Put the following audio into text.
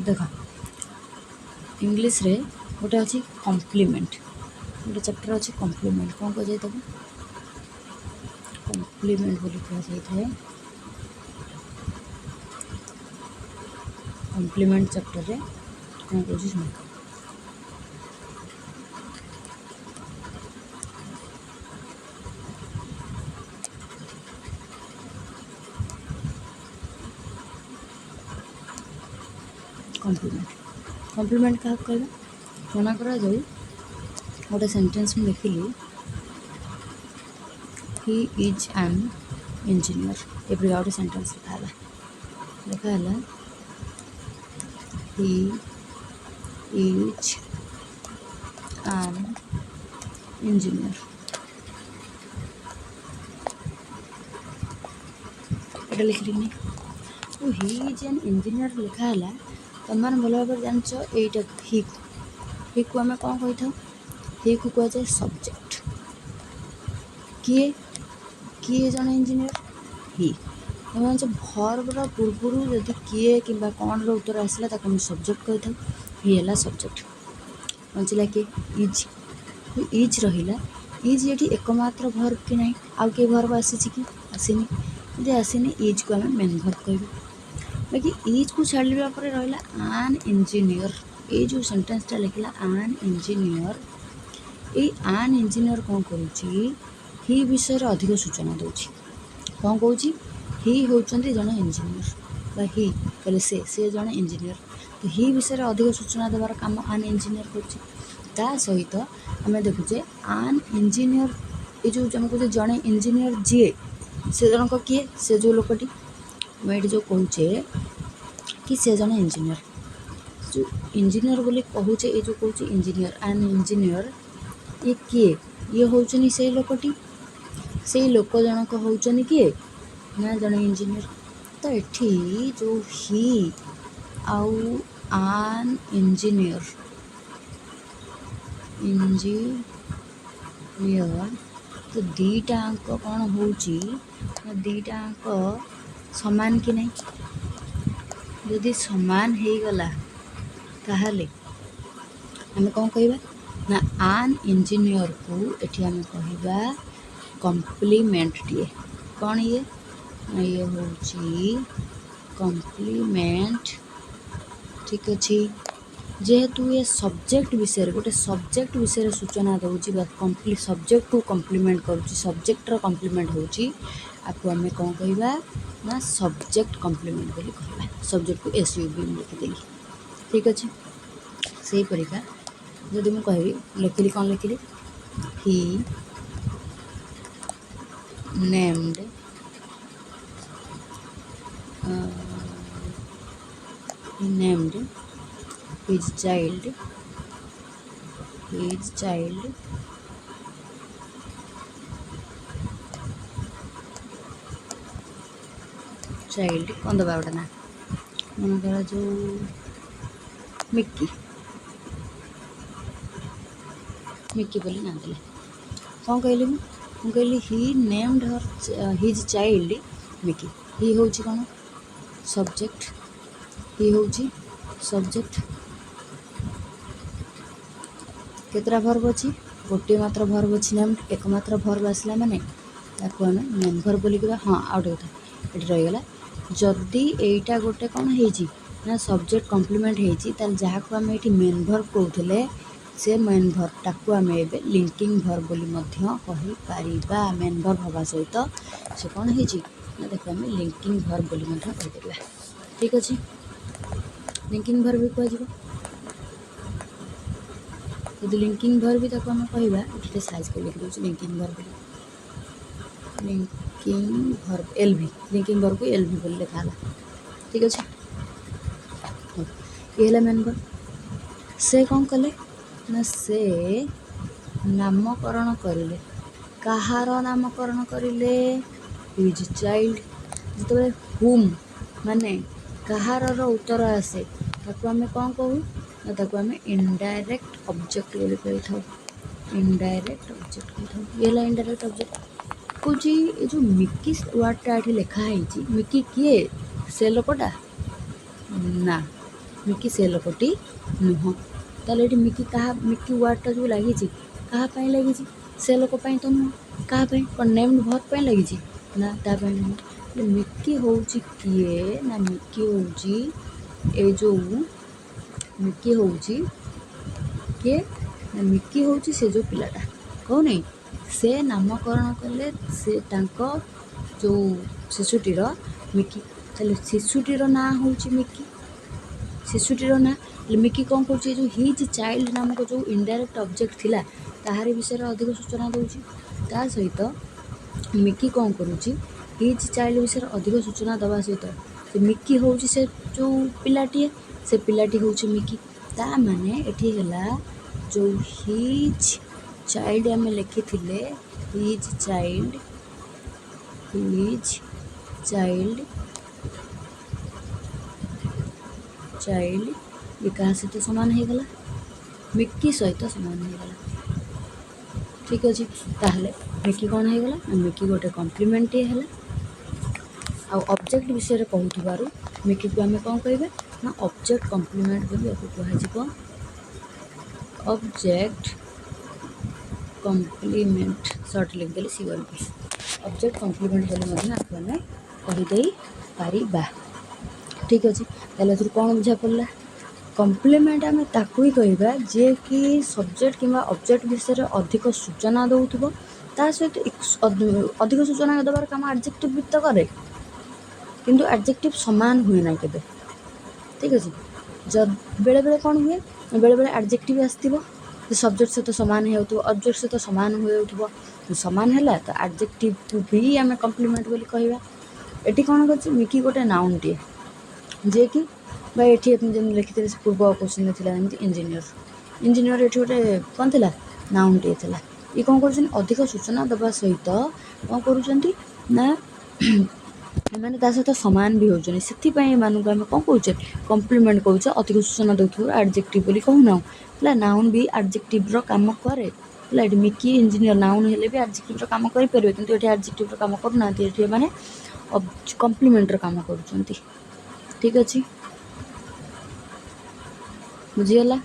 देख इंग्लीश रे गोटे अच्छी कम्प्लीमेंट गोटे चैप्टर अच्छी कम्प्लीमेंट कौन कह जाए तब कम्प्लीमेंट बोली कह जाए कम्प्लीमेंट चैप्टर रे कौन कह सुन कम्प्लीमेंट क्या कहना मना करा जाऊ गोटे सेंटेंस में लिखिली ही इज एन इंजीनियर एपरी गोटे सेंटेंस लिखा ही इज एन इंजीनियर एटा लिखली नहीं तो ही इज एन इंजीनियर लिखाला तुम मैंने भल भाव जानच यहीटा ही को आम कौन कही था ही को कह जाए सब्जेक्ट किए किए जन इंजीनियर ही तुम जानच भर्बर पूर्वर जदि किए कि कौन उत्तर आसला ताको सब्जेक्ट कही था ही है सब्जेक्ट बचला किए इज रहा इज ये एकमात्र भर्व कि ना आउ किए भर्व आसी कि आसनी यदि आसनी इज को आम मेन भर्व कह बाकी इज को छाड़ा पर रहा आन इंजीनियर ये जो सेंटेंसटा लिखला आन इंजीनियर ये आन इंजीनियर कौन करुँची ही विषय अधिक सूचना दूची कौन कौन ही होती जड़े इंजीनियर बा ही कहले से जड़े इंजीनियर तो ही विषय अधिक सूचना देवार काम आन इंजीनियर कर सहित आम देखुचे आन इंजीनियर ये जो आम कहे जड़े इंजीनियर जी से जनक किए से जो लोकटी ये जो कहे कि से जड़े इंजीनियर जो इंजीनियर बोली कहूचे ये जो कहे इंजीनियर आन इंजीनियर ये किए ये होचनी से लोकटी से लोक जनक होचनी किए ना जड़े इंजीनियर तो ये जो ही आउ आन इंजीनियर तो दीटा अंक कौन हो दीटा अंक समान कि नहीं यदि समान हो गला ताहले आम कौन कहबा ना आन इंजीनियर को एठी आम कहबा कम्प्लीमेंट टीए कौन ये हूँ कम्प्लीमेंट ठीक अच्छे जेहेतु ये सब्जेक्ट विषय गोटे सब्जेक्ट विषय सूचना दूसरी सब्जेक्ट को कम्प्लीमेंट करुँच सब्जेक्टर कम्प्लीमेंट होची आपको आम कौन कहबा ना सब्जेक्ट कम्प्लीमेंट बोली कहबा सब्जेक्ट को SUB लिखिदेली ठीक अच्छे से परिका जदि मुझे कहबी लिखिली कौन लिखिली ही नेम्ड his child कौन दबा गोटे ना मन कर जो मिक्की बोली ना देले कौन कहली मुझे कहली ही नेम्ड हिज चाइल्ड मिक्की ही हूँ कौन सब्जेक्ट ही हूँ सब्जेक्ट केतरा भर्व अच्छी गोटे मात्र भर्व अच्छी नेम्ड एकमात्र भर्व आसला माने ताको आम मेन भर्व बोली कह हाँ आउट कथा ये रहीगला जदि एटा गोटे कौन है सब्जेक्ट कम्प्लीमेंट होती जहाँ को आम ये मेन भर्व कहते से मेन भर्व टाक आम ए लिंकिंग भर्व बोली कहीपर मेन भर्व हवा सहित से कौन है देखो आम लिंकिंग भर्व बोली कहीपर ठीक अच्छे लिंकिंग भर्व भी कह यदि लिंकिंग भर्व भी ताको आम कहवा ये साइज कर लिखी दूसरी linking verb LV linking verb को LV बोली लिखा ठीक अच्छे ये मेन भर्व से कौन कले ना से नामकरण करें कहार नामकरण करें हिज चाइल्ड जो हुम माने कहार उत्तर आसे ताको आम कौन कहूँ ना ताको आम इनडायरेक्ट ऑब्जेक्ट बोली कही था इनडायरेक्ट ऑब्जेक्ट कही था ये इनडायरेक्ट ऑब्जेक्ट कौच ये जो मिकी वर्डटा ये लिखाई मिकी किए से लोकटा ना ମିକି ସେ ଲୋକଟି ନୁହଁ। ତାହେଲେ ଏଠି ମିକି ୱାର୍ଡ଼ଟା ଯେଉଁ ଲାଗିଛି କାହା ପାଇଁ ଲାଗିଛି? ସେ ଲୋକ ପାଇଁ ତ ନୁହଁ। କାହା ପାଇଁ? କ'ଣ ନେମ୍ଡ ଭର୍ବ ପାଇଁ ଲାଗିଛି? ନା, ତା ପାଇଁ ନୁହଁ। ମିକି ହେଉଛି କିଏ? ନା ମିକି ହେଉଛି ମିକି ହେଉଛି କିଏ? ନା ମିକି ହେଉଛି ସେ ଯେଉଁ ପିଲାଟା କହୁନି, ସେ ନାମକରଣ କଲେ ସେ ତାଙ୍କ ଯେଉଁ ଶିଶୁଟିର ମିକି। ତାହେଲେ ଶିଶୁଟିର ନାଁ ହେଉଛି ମିକି। ଶିଶୁଟିର ନାଁ ମିକି କ'ଣ କରୁଛି? ଏ ଯେଉଁ ହିଜ୍ ଚାଇଲ୍ଡ ନାମକ ଯେଉଁ ଇନଡାଇରେକ୍ଟ ଅବଜେକ୍ଟ ଥିଲା ତାହାରି ବିଷୟରେ ଅଧିକ ସୂଚନା ଦେଉଛି। ତା ସହିତ ମିକି କ'ଣ କରୁଛି? ହିଜ୍ ଚାଇଲ୍ଡ ବିଷୟରେ ଅଧିକ ସୂଚନା ଦେବା ସହିତ ସେ ମିକି ହେଉଛି ସେ ଯେଉଁ ପିଲାଟିଏ, ସେ ପିଲାଟି ହେଉଛି ମିକି। ତା ମାନେ ଏଠି ହେଲା ଯେଉଁ ହିଜ୍ ଚାଇଲ୍ଡ ଆମେ ଲେଖିଥିଲେ, ହିଜ୍ ଚାଇଲ୍ଡ ଇଏ କାହା ସହିତ ସମାନ ହେଇଗଲା? ମିକି ସହିତ ସମାନ ହେଇଗଲା। ଠିକ୍ ଅଛି। ତାହେଲେ ମିକି କ'ଣ ହେଇଗଲା? ମିକି ଗୋଟେ କମ୍ପ୍ଲିମେଣ୍ଟଟିଏ ହେଲା। ଆଉ ଅବଜେକ୍ଟ ବିଷୟରେ କହୁଥିବାରୁ ମିକିକୁ ଆମେ କ'ଣ କହିବା? ନା ଅବଜେକ୍ଟ କମ୍ପ୍ଲିମେଣ୍ଟ ବୋଲି ୟାକୁ କୁହାଯିବ। ଅବଜେକ୍ଟ କମ୍ପ୍ଲିମେଣ୍ଟ ସର୍ଟ ଲିଖିଦେଲି COMP। ଅବଜେକ୍ଟ କମ୍ପ୍ଲିମେଣ୍ଟ ବୋଲି ମଧ୍ୟ ଆକୁ ଆମେ କହିଦେଇପାରିବା। ଠିକ୍ ଅଛି। ତାହେଲେ ଏଥିରୁ କ'ଣ ବୁଝା ପଡ଼ିଲା? କମ୍ପ୍ଲିମେଣ୍ଟ ଆମେ ତାକୁ ହିଁ କହିବା ଯିଏକି ସବଜେକ୍ଟ କିମ୍ବା ଅବଜେକ୍ଟ ବିଷୟରେ ଅଧିକ ସୂଚନା ଦେଉଥିବ, ତା ସହିତ ଅଧିକ ସୂଚନା ଦେବାର କାମ ଆଡ଼ଜେକ୍ଟିଭ୍ ବି ତ କରେ, କିନ୍ତୁ ଆଡ଼ଜେକ୍ଟିଭ୍ ସମାନ ହୁଏ ନାହିଁ କେବେ। ଠିକ୍ ଅଛି। ବେଳେବେଳେ କ'ଣ ହୁଏ? ବେଳେବେଳେ ଆଡ଼ଜେକ୍ଟିଭ୍ ଆସିଥିବ, ସେ ସବଜେକ୍ଟ ସହିତ ସମାନ ହେଉଥିବ, ଅବଜେକ୍ଟ ସହିତ ସମାନ ହେଉଥିବ। ସମାନ ହେଲା ତ ଆଡ଼ଜେକ୍ଟିଭ୍କୁ ବି ଆମେ କମ୍ପ୍ଲିମେଣ୍ଟ ବୋଲି କହିବା। ଏଠି କ'ଣ କରୁଛି? ମିକି ଗୋଟେ ନାଉନ୍ଟିଏ ଯିଏକି ବା ଏଠି ଯେମିତି ଲେଖିଥିଲେ ସେ ପୂର୍ବ କ୍ୱେଶ୍ଚିନ୍ରେ ଥିଲା ଯେମିତି ଇଞ୍ଜିନିୟର ଏଠି ଗୋଟେ କ'ଣ ଥିଲା? ନାଉନ୍ଟିଏ ଥିଲା। ଇଏ କ'ଣ କରୁଛନ୍ତି? ଅଧିକ ସୂଚନା ଦେବା ସହିତ କ'ଣ କରୁଛନ୍ତି? ନା ଏମାନେ ତା ସହିତ ସମାନ ବି ହେଉଛନ୍ତି। ସେଥିପାଇଁ ଏମାନଙ୍କୁ ଆମେ କ'ଣ କହୁଛେ? କମ୍ପ୍ଲିମେଣ୍ଟ କହୁଛେ। ଅଧିକ ସୂଚନା ଦେଉଥିବାରୁ ଆଡ଼ଜେକ୍ଟିଭ୍ ବୋଲି କହୁନାହୁଁ। ହେଲା, ନାଉନ୍ ବି ଆଡ଼ଜେକ୍ଟିଭ୍ର କାମ କରେ। ହେଲା, ଏଠି ମିକି ଇଞ୍ଜିନିୟର ନାଉନ୍ ହେଲେ ବି ଆଡ଼ଜେକ୍ଟିଭ୍ର କାମ କରିପାରିବେ, କିନ୍ତୁ ଏଠି ଆଡ଼ଜେକ୍ଟିଭ୍ର କାମ କରୁନାହାନ୍ତି। ଏଠି ଏମାନେ କମ୍ପ୍ଲିମେଣ୍ଟର କାମ କରୁଛନ୍ତି। ଠିକ୍ ଅଛି, ବୁଝିଗଲା?